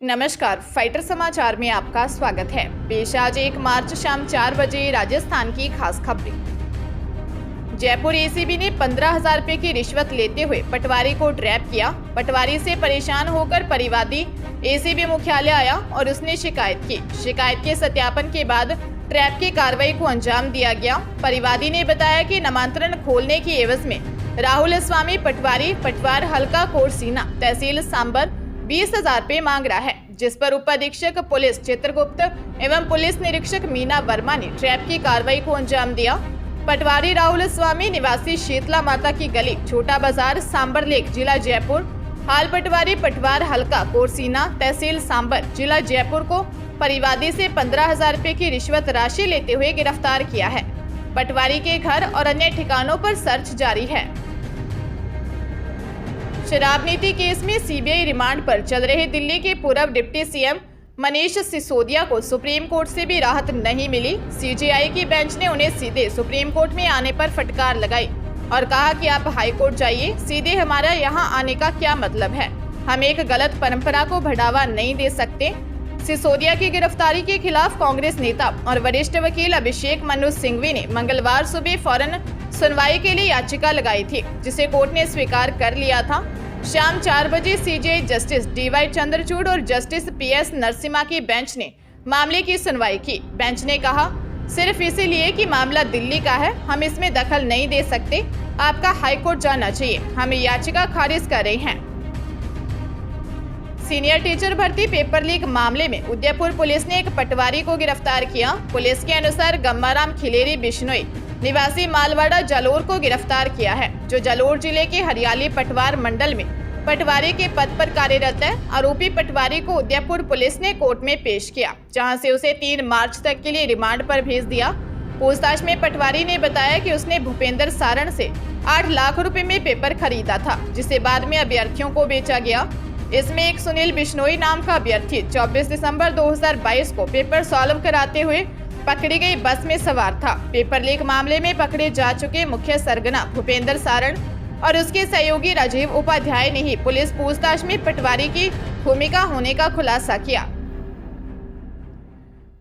नमस्कार, फाइटर समाचार में आपका स्वागत है। पेश आज 1 मार्च शाम 4 बजे राजस्थान की खास खबरें। जयपुर एसीबी ने 15,000 रुपए की रिश्वत लेते हुए पटवारी को ट्रैप किया। पटवारी से परेशान होकर परिवादी एसीबी मुख्यालय आया और उसने शिकायत की। शिकायत के सत्यापन के बाद ट्रैप की कार्रवाई को अंजाम दिया गया। परिवादी ने बताया कि नामांतरण खोलने की एवज में राहुल स्वामी पटवारी पटवार हल्का कोरसीना तहसील सांबर 20,000 रुपए मांग रहा है, जिस पर उप अधीक्षक पुलिस चित्रगुप्त एवं पुलिस निरीक्षक मीना वर्मा ने ट्रैप की कार्रवाई को अंजाम दिया। पटवारी राहुल स्वामी निवासी शीतला माता की गली छोटा बाजार सांबर लेक जिला जयपुर हाल पटवारी पटवार हल्का कोरसीना तहसील सांबर जिला जयपुर को परिवादी से 15,000 रुपए की रिश्वत राशि लेते हुए गिरफ्तार किया है। पटवारी के घर और अन्य ठिकानों पर सर्च जारी है। शराब नीति केस में सीबीआई रिमांड पर चल रहे दिल्ली के पूर्व डिप्टी सीएम मनीष सिसोदिया को सुप्रीम कोर्ट से भी राहत नहीं मिली। सीजेआई की बेंच ने उन्हें सीधे सुप्रीम कोर्ट में आने पर फटकार लगाई और कहा कि आप हाई कोर्ट जाइए, सीधे हमारा यहां आने का क्या मतलब है। हम एक गलत परंपरा को बढ़ावा नहीं दे सकते। सिसोदिया की गिरफ्तारी के खिलाफ कांग्रेस नेता और वरिष्ठ वकील अभिषेक मनु सिंघवी ने मंगलवार सुबह फौरन सुनवाई के लिए याचिका लगाई थी, जिसे कोर्ट ने स्वीकार कर लिया था। शाम 4 बजे सीजेआई जस्टिस डीवाई चंद्रचूड़ और जस्टिस पीएस नरसिम्हा की बेंच ने मामले की सुनवाई की। बेंच ने कहा, सिर्फ इसीलिए कि मामला दिल्ली का है, हम इसमें दखल नहीं दे सकते। आपका हाईकोर्ट जाना चाहिए। हम याचिका खारिज कर रहे हैं। सीनियर टीचर भर्ती पेपर लीक मामले में उदयपुर पुलिस ने एक पटवारी को गिरफ्तार किया। पुलिस के अनुसार गम्माराम खिलेरी बिश्नोई निवासी मालवाड़ा जालोर को गिरफ्तार किया है, जो जालोर जिले के हरियाली पटवार मंडल में पटवारी के पद पर कार्यरत है। आरोपी पटवारी को उदयपुर पुलिस ने कोर्ट में पेश किया, जहां से उसे 3 मार्च तक के लिए रिमांड पर भेज दिया। पूछताछ में पटवारी ने बताया कि उसने भूपेंद्र सारण से 8 लाख रुपए में पेपर खरीदा था, जिसे बाद में अभ्यर्थियों को बेचा गया। इसमें एक सुनील बिश्नोई नाम का अभ्यर्थी 24 दिसंबर 2022 को पेपर सॉल्व कराते हुए पकड़ी गई बस में सवार था। पेपर लीक मामले में पकड़े जा चुके मुख्य सरगना भूपेंद्र सारण और उसके सहयोगी राजीव उपाध्याय ने ही पुलिस पूछताछ में पटवारी की भूमिका होने का खुलासा किया।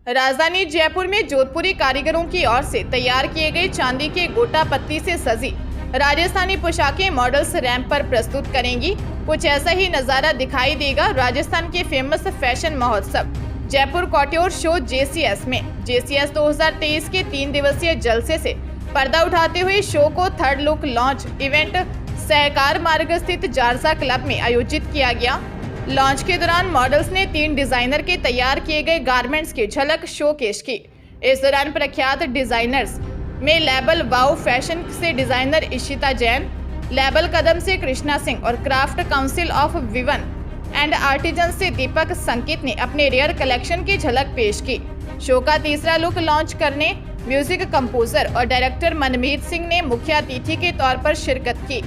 राजधानी जयपुर में जोधपुरी कारीगरों की ओर से तैयार किए गए चांदी के गोटा पत्ती से सजी राजस्थानी पोशाकें मॉडल्स रैंप पर प्रस्तुत करेंगी। कुछ ऐसा ही नजारा दिखाई देगा राजस्थान के फेमस फैशन महोत्सव जयपुर कॉट्योर शो जेसीएस में। जेसीएस 2023 के 3 दिवसीय जलसे से पर्दा उठाते हुए शो को 3rd लुक लॉन्च इवेंट सहकार मार्ग स्थित जारसा क्लब में आयोजित किया गया। लॉन्च के दौरान मॉडल्स ने 3 डिजाइनर के तैयार किए गए गारमेंट्स की झलक शोकेश की। इस दौरान प्रख्यात डिजाइनर्स में लेबल वाओ फैशन से डिजाइनर इशिता जैन, लेबल कदम से कृष्णा सिंह और craft council of weaving and artisan से दीपक संकित ने अपने रेयर कलेक्शन की झलक पेश की। शो का 3रा लुक लॉन्च करने म्यूजिक कंपोजर और डायरेक्टर मनमीत सिंह ने मुख्य अतिथि के तौर पर शिरकत की।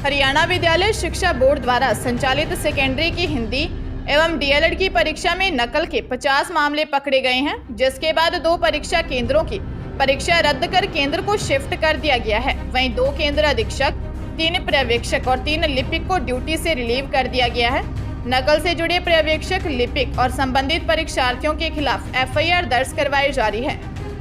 हरियाणा विद्यालय शिक्षा बोर्ड द्वारा संचालित सेकेंडरी की हिंदी एवं डीएलएड की परीक्षा में नकल के 50 मामले पकड़े गए हैं, जिसके बाद 2 परीक्षा केंद्रों की परीक्षा रद्द कर केंद्र को शिफ्ट कर दिया गया है। वहीं 2 केंद्र अधीक्षक, 3 पर्यवेक्षक और 3 लिपिक को ड्यूटी से रिलीव कर दिया गया है। नकल से जुड़े पर्यवेक्षक, लिपिक और संबंधित परीक्षार्थियों के खिलाफ एफआईआर दर्ज करवाई जा रही है।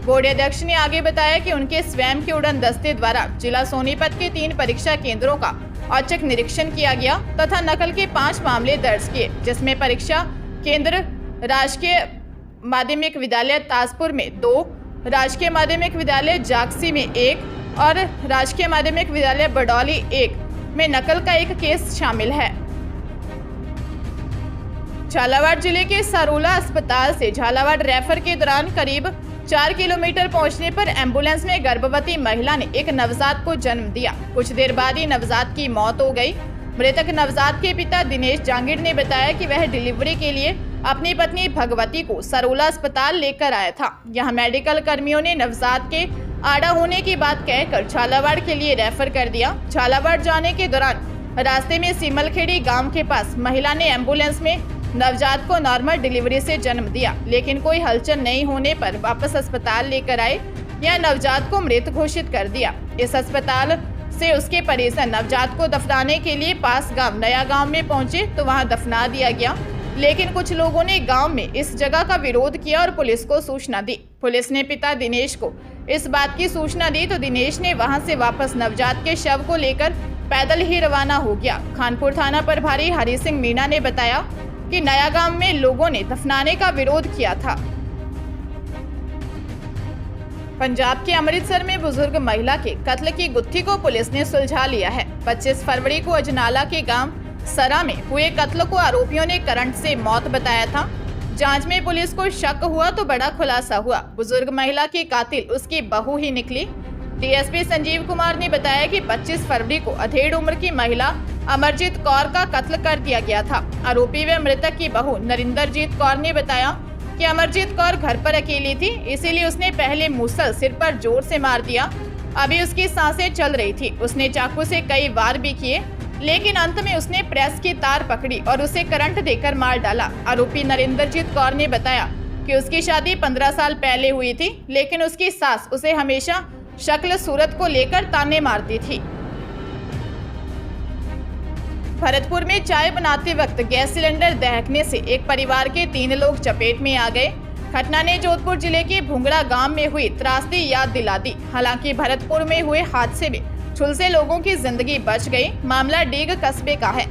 बोर्ड अध्यक्ष ने आगे बताया कि उनके स्वयं के उड़न दस्ते द्वारा जिला सोनीपत के 3 परीक्षा केंद्रों का औचक निरीक्षण किया गया तथा नकल के 5 मामले दर्ज किए, जिसमें परीक्षा केंद्र राजकीय माध्यमिक विद्यालय ताजपुर में 2, राजकीय माध्यमिक विद्यालय जागसी में 1 और राजकीय माध्यमिक विद्यालय बडौली 1 में नकल का 1 केस शामिल है। झालावाड़ जिले के सरोला अस्पताल से झालावाड़ रेफर के दौरान करीब 4 किलोमीटर पहुंचने पर एम्बुलेंस में गर्भवती महिला ने एक नवजात को जन्म दिया। कुछ देर बाद ही नवजात की मौत हो गई। मृतक नवजात के पिता दिनेश जांगिड़ ने बताया कि वह डिलीवरी के लिए अपनी पत्नी भगवती को सरोला अस्पताल लेकर आया था। यहां मेडिकल कर्मियों ने नवजात के आड़ा होने की बात कहकर झालावाड़ के लिए रेफर कर दिया। झालावाड़ जाने के दौरान रास्ते में सिमलखेड़ी गांव के पास महिला ने एम्बुलेंस में नवजात को नॉर्मल डिलीवरी से जन्म दिया, लेकिन कोई हलचल नहीं होने पर वापस अस्पताल लेकर आए। यह नवजात को मृत घोषित कर दिया। इस अस्पताल से उसके परिजन नवजात को दफनाने के लिए पास गांव नया गांव में पहुंचे तो वहां दफना दिया गया, लेकिन कुछ लोगों ने गांव में इस जगह का विरोध किया और पुलिस को सूचना दी। पुलिस ने पिता दिनेश को इस बात की सूचना दी तो दिनेश ने वहां से वापस नवजात के शव को लेकर पैदल ही रवाना हो गया। खानपुर थाना प्रभारी हरि सिंह मीणा ने बताया कि नया गांव में लोगों ने दफनाने का विरोध किया था। पंजाब के अमृतसर में बुजुर्ग महिला के कत्ल की गुत्थी को पुलिस ने सुलझा लिया है। 25 फरवरी को अजनाला के गांव सरा में हुए कत्ल को आरोपियों ने करंट से मौत बताया था। जांच में पुलिस को शक हुआ तो बड़ा खुलासा हुआ। बुजुर्ग महिला की कातिल उसकी बहू ही निकली। डीएसपी संजीव कुमार ने बताया कि 25 फरवरी को अधेड़ उम्र की महिला अमरजीत कौर का कत्ल कर दिया गया था। आरोपी व मृतक की बहू नरिंदरजीत कौर ने बताया कि अमरजीत कौर घर पर अकेली थी, इसीलिए उसने पहले मूसल सिर पर जोर से मार दिया। अभी उसकी सांसें चल रही थी। उसने चाकू से कई वार भी किए, लेकिन अंत में उसने प्रेस की तार पकड़ी और उसे करंट देकर मार डाला। आरोपी नरिंदरजीत कौर ने बताया कि उसकी शादी 15 साल पहले हुई थी, लेकिन उसकी सास उसे हमेशा शक्ल सूरत को लेकर ताने मारती थी। भरतपुर में चाय बनाते वक्त गैस सिलेंडर दहकने से एक परिवार के 3 लोग चपेट में आ गए। घटना ने जोधपुर जिले के भुंगड़ा गांव में हुई त्रासदी याद दिला दी। हालांकि भरतपुर में हुए हादसे में झुलसे लोगों की जिंदगी बच गई। मामला डीग कस्बे का है।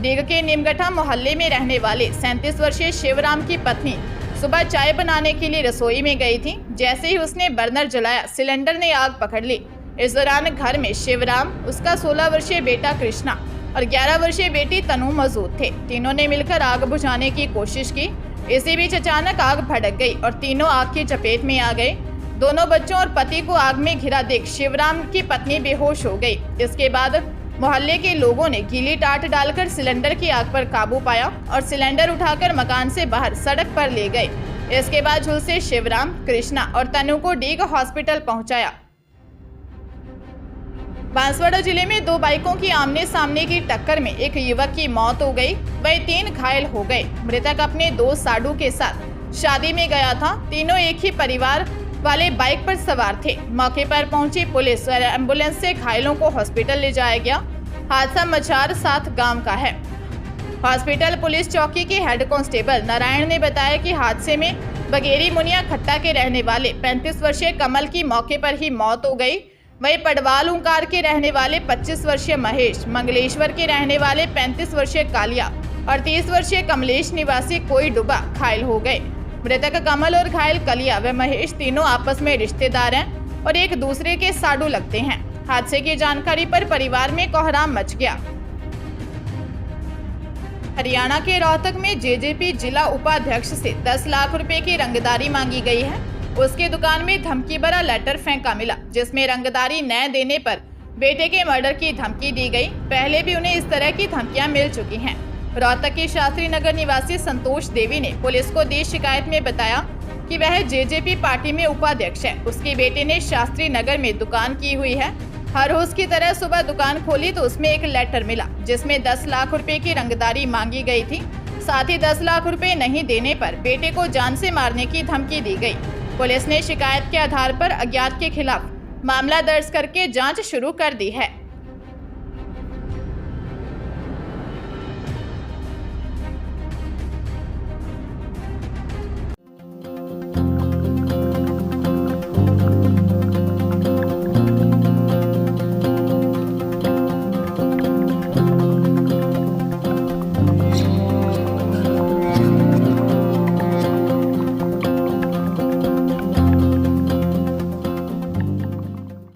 डीग के निमगठा मोहल्ले में रहने वाले 37 वर्षीय शिवराम की पत्नी सुबह चाय बनाने के लिए रसोई में गई थी। जैसे ही उसने बर्नर जलाया, सिलेंडर ने आग पकड़ ली। इस दौरान घर में शिवराम, उसका 16 वर्षीय बेटा कृष्णा और 11 वर्षीय बेटी तनु मौजूद थे। तीनों ने मिलकर आग बुझाने की कोशिश की। इसी बीच अचानक आग भड़क गई और तीनों आग की चपेट में आ गए। दोनों बच्चों और पति को आग में घिरा देख शिवराम की पत्नी बेहोश हो गई। इसके बाद मोहल्ले के लोगों ने गीली टाट डालकर सिलेंडर की आग पर काबू पाया और सिलेंडर उठाकर मकान से बाहर सड़क पर ले गए। इसके बाद झुलसे शिवराम, कृष्णा और तनु को डीग हॉस्पिटल पहुंचाया। बांसवाड़ा जिले में 2 बाइकों की आमने सामने की टक्कर में एक युवक की मौत हो गई, वहीं 3 घायल हो गए। मृतक अपने 2 साडू के साथ शादी में गया था। तीनों एक ही परिवार वाले बाइक पर सवार थे। मौके पर पहुंची पुलिस और एम्बुलेंस से घायलों को हॉस्पिटल ले जाया गया। हादसा मचार 7 गांव का है। हॉस्पिटल पुलिस चौकी के हेड कांस्टेबल नारायण ने बताया कि हादसे में बगेरी मुनिया खट्टा के रहने वाले 35 वर्षीय कमल की मौके पर ही मौत हो गई। वहीं पडवाल ओंकार के रहने वाले 25 वर्षीय महेश, मंगलेश्वर के रहने वाले 35 वर्षीय कालिया और 30 वर्षीय कमलेश निवासी कोई डुबा घायल हो गए। मृतक कमल और घायल कलिया व महेश तीनों आपस में रिश्तेदार हैं और एक दूसरे के साडू लगते हैं। हादसे की जानकारी पर परिवार में कोहराम मच गया। हरियाणा के रोहतक में जेजेपी जिला उपाध्यक्ष से 10 लाख रुपए की रंगदारी मांगी गई है। उसकी दुकान में धमकी भरा लेटर फेंका मिला, जिसमें रंगदारी न देने पर बेटे के मर्डर की धमकी दी गई। पहले भी उन्हें इस तरह की धमकियां मिल चुकी हैं। रोहतक की शास्त्री नगर निवासी संतोष देवी ने पुलिस को दी शिकायत में बताया कि वह जेजेपी पार्टी में उपाध्यक्ष है। उसके बेटे ने शास्त्री नगर में दुकान की हुई है। हर रोज की तरह सुबह दुकान खोली तो उसमें एक लेटर मिला, जिसमें 10 लाख रुपए की रंगदारी मांगी गई थी। साथ ही 10 लाख रुपए नहीं देने पर बेटे को जान से मारने की धमकी दी गई। पुलिस ने शिकायत के आधार पर अज्ञात के खिलाफ मामला दर्ज करके जांच शुरू कर दी है।